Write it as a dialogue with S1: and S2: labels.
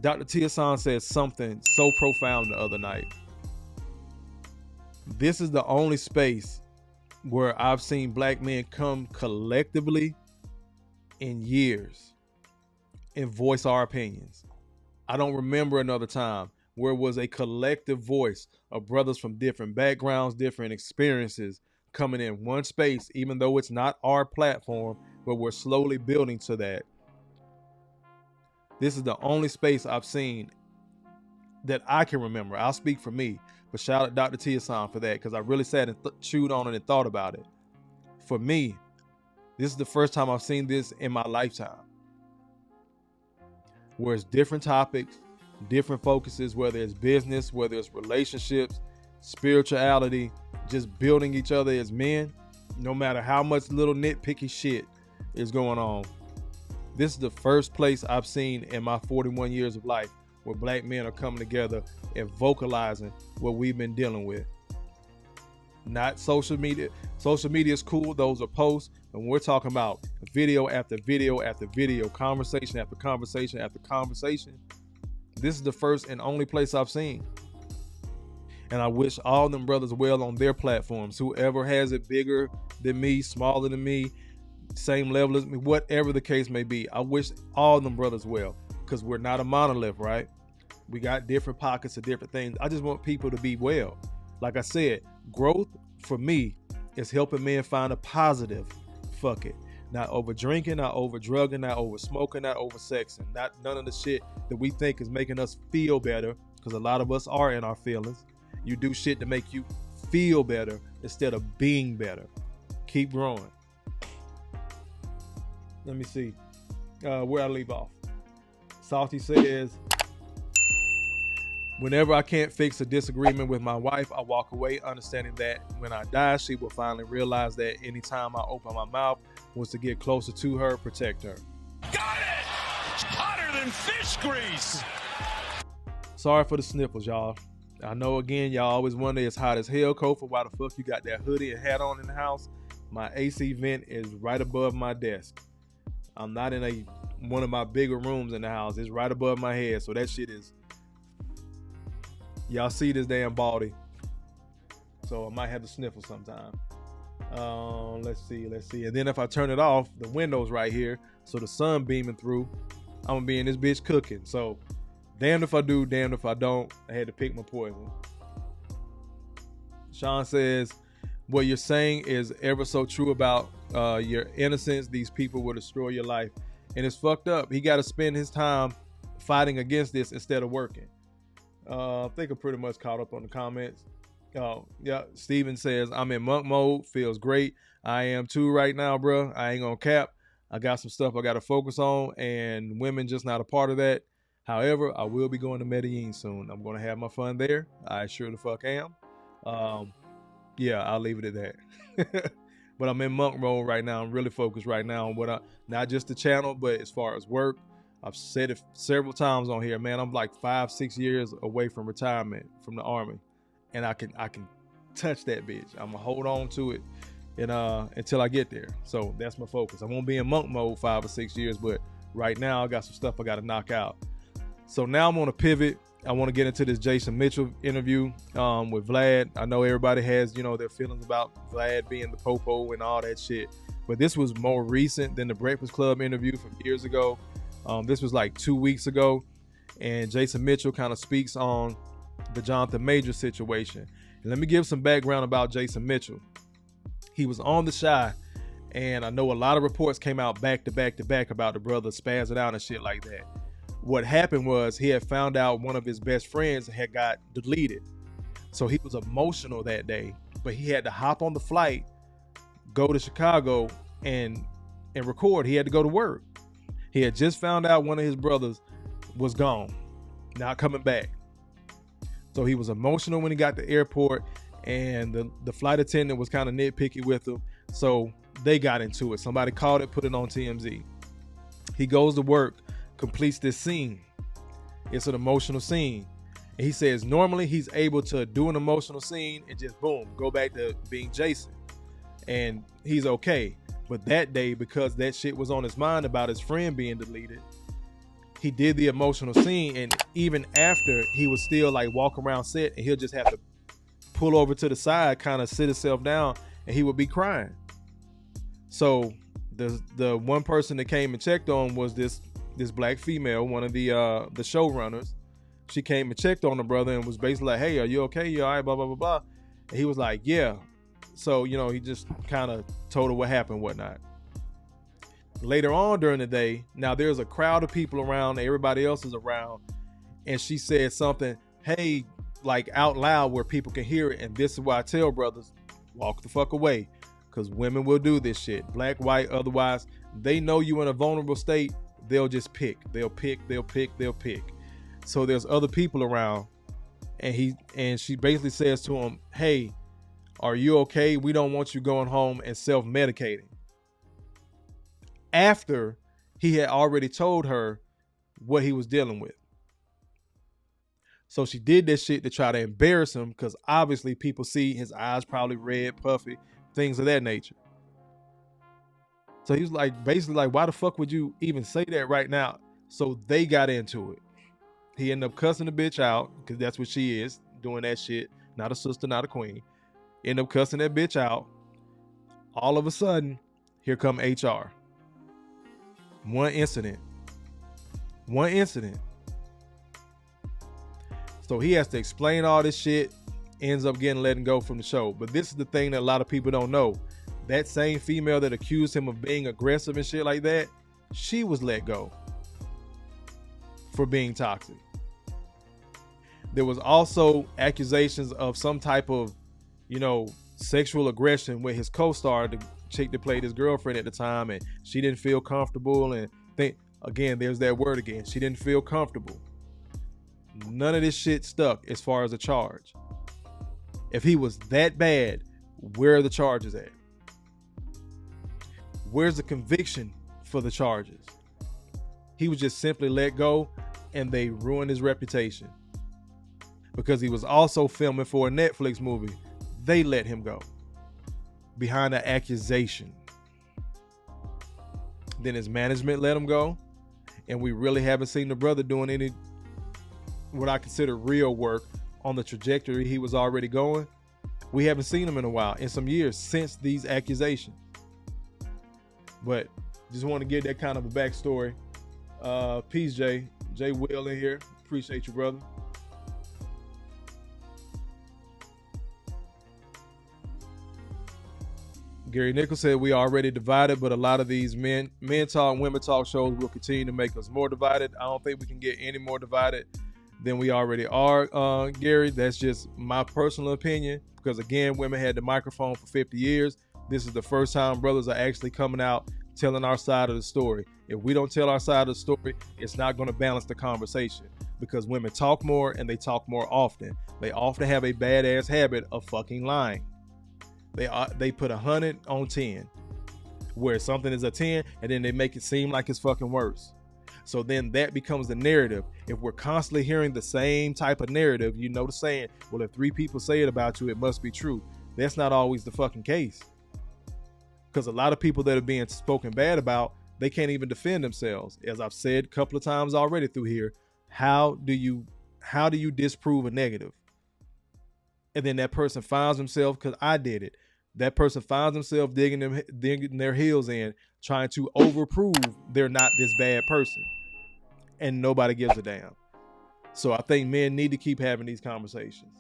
S1: Dr. Tia-san said something so profound the other night. This is the only space where I've seen black men come collectively in years and voice our opinions. I don't remember another time where it was a collective voice of brothers from different backgrounds, different experiences coming in one space, even though it's not our platform, but we're slowly building to that. This is the only space I've seen that I can remember. I'll speak for me, but shout out Dr. Tia-san for that, because I really sat and chewed on it and thought about it. For me, this is the first time I've seen this in my lifetime, where it's different topics, different focuses, whether it's business, whether it's relationships, spirituality, just building each other as men, no matter how much little nitpicky shit is going on. This is the first place I've seen in my 41 years of life where black men are coming together and vocalizing what we've been dealing with. Not social media. Social media is cool. Those are posts. And we're talking about video after video after video, conversation after conversation after conversation. This is the first and only place I've seen. And I wish all them brothers well on their platforms. Whoever has it bigger than me, smaller than me, same level as me, whatever the case may be, I wish all them brothers well, because we're not a monolith, right? We got different pockets of different things. I just want people to be well. Like I said, growth for me is helping men find a positive. Fuck it. Not over drinking, not over drugging, not over smoking, not over sexing, not none of the shit that we think is making us feel better, because a lot of us are in our feelings. You do shit to make you feel better instead of being better. Keep growing. Let me see where I leave off. Salty says, whenever I can't fix a disagreement with my wife, I walk away, understanding that when I die, she will finally realize that anytime I open my mouth was to get closer to her, protect her.
S2: Got it! It's hotter than fish grease!
S1: Sorry for the sniffles, y'all. I know, again, y'all always wonder, it's hot as hell, Kofa. Why the fuck you got that hoodie and hat on in the house? My AC vent is right above my desk. I'm not in one of my bigger rooms in the house. It's right above my head, so that shit is... Y'all see this damn baldy. So I might have to sniffle sometime. Let's see. And then if I turn it off, the window's right here, so the sun beaming through, I'm gonna be in this bitch cooking. So damned if I do, damned if I don't. I had to pick my poison. Sean says, what you're saying is ever so true about your innocence. These people will destroy your life. And it's fucked up. He got to spend his time fighting against this instead of working. I think I'm pretty much caught up on the comments. Yeah, Steven says, I'm in monk mode. Feels great. I am too right now, bro. I ain't gonna cap. I got some stuff I got to focus on, and women just not a part of that. However, I will be going to Medellin soon. I'm going to have my fun there. I sure the fuck am. Yeah, I'll leave it at that. But I'm in monk mode right now. I'm really focused right now on not just the channel, but as far as work. I've said it several times on here, man. I'm like 5-6 years away from retirement from the Army, and I can touch that bitch. I'm gonna hold on to it and until I get there. So that's my focus. I won't be in monk mode 5 or 6 years, but right now I got some stuff I got to knock out. So now I'm gonna pivot. I want to get into this Jason Mitchell interview with Vlad. I know everybody has, their feelings about Vlad being the popo and all that shit, but this was more recent than the Breakfast Club interview from years ago. This was like 2 weeks ago, and Jason Mitchell kind of speaks on the Jonathan Major situation. And let me give some background about Jason Mitchell. He was on The Chi, and I know a lot of reports came out back to back to back about the brother spazzing out and shit like that. What happened was he had found out one of his best friends had got deleted. So he was emotional that day, but he had to hop on the flight, go to Chicago and record. He had to go to work. He had just found out one of his brothers was gone, not coming back. So he was emotional when he got to the airport, and the flight attendant was kind of nitpicky with him. So they got into it. Somebody called it, put it on TMZ. He goes to work, completes this scene. It's an emotional scene. And he says normally he's able to do an emotional scene and just boom, go back to being Jason. And he's okay. But that day, because that shit was on his mind about his friend being deleted, he did the emotional scene, and even after, he would still like walk around set, and he'll just have to pull over to the side, kind of sit himself down, and he would be crying. So the one person that came and checked on was this black female, one of the showrunners. She came and checked on the brother and was basically like, "Hey, are you okay? You all right? Blah blah blah blah." And he was like, "Yeah." So he just kind of told her what happened, whatnot. Later on during the day, now there's a crowd of people around, everybody else is around, and she said something, hey, like out loud where people can hear it. And this is why I tell brothers, walk the fuck away, because women will do this shit, black, white, otherwise. They know you in a vulnerable state, they'll just pick. They'll pick. So there's other people around, and she basically says to him, hey, are you okay? We don't want you going home and self-medicating. After he had already told her what he was dealing with. So she did that shit to try to embarrass him, because obviously people see his eyes probably red, puffy, things of that nature. So he was like, basically like, why the fuck would you even say that right now? So they got into it. He ended up cussing the bitch out, because that's what she is, doing that shit. Not a sister, not a queen. Ended up cussing that bitch out. All of a sudden, here come HR. One incident. So he has to explain all this shit, ends up getting let go from the show. But this is the thing that a lot of people don't know. That same female that accused him of being aggressive and shit like that, she was let go for being toxic. There was also accusations of some type of, sexual aggression with his co-star, the chick that played his girlfriend at the time, and she didn't feel comfortable. And again, there's that word again. She didn't feel comfortable. None of this shit stuck as far as a charge. If he was that bad, where are the charges at? Where's the conviction for the charges? He was just simply let go, and they ruined his reputation. Because he was also filming for a Netflix movie, they let him go behind an accusation. Then his management let him go, and we really haven't seen the brother doing any what I consider real work on the trajectory he was already going. We haven't seen him in a while, in some years, since these accusations. But just want to give that kind of a backstory. Peace, Jay Will in here. Appreciate you, brother. Gary Nichols said, we are already divided, but a lot of these men talk, women talk shows will continue to make us more divided. I don't think we can get any more divided than we already are, Gary. That's just my personal opinion, because again, women had the microphone for 50 years. This is the first time brothers are actually coming out telling our side of the story. If we don't tell our side of the story, it's not going to balance the conversation, because women talk more and they talk more often. They often have a badass habit of fucking lying. They put 100 on 10, where something is a 10, and then they make it seem like it's fucking worse. So then that becomes the narrative. If we're constantly hearing the same type of narrative, the saying, well, if 3 people say it about you, it must be true. That's not always the fucking case. Because a lot of people that are being spoken bad about, they can't even defend themselves. As I've said a couple of times already through here, how do you disprove a negative? And then that person finds himself, because I did it, that person finds himself digging their heels in, trying to overprove they're not this bad person. And nobody gives a damn. So I think men need to keep having these conversations.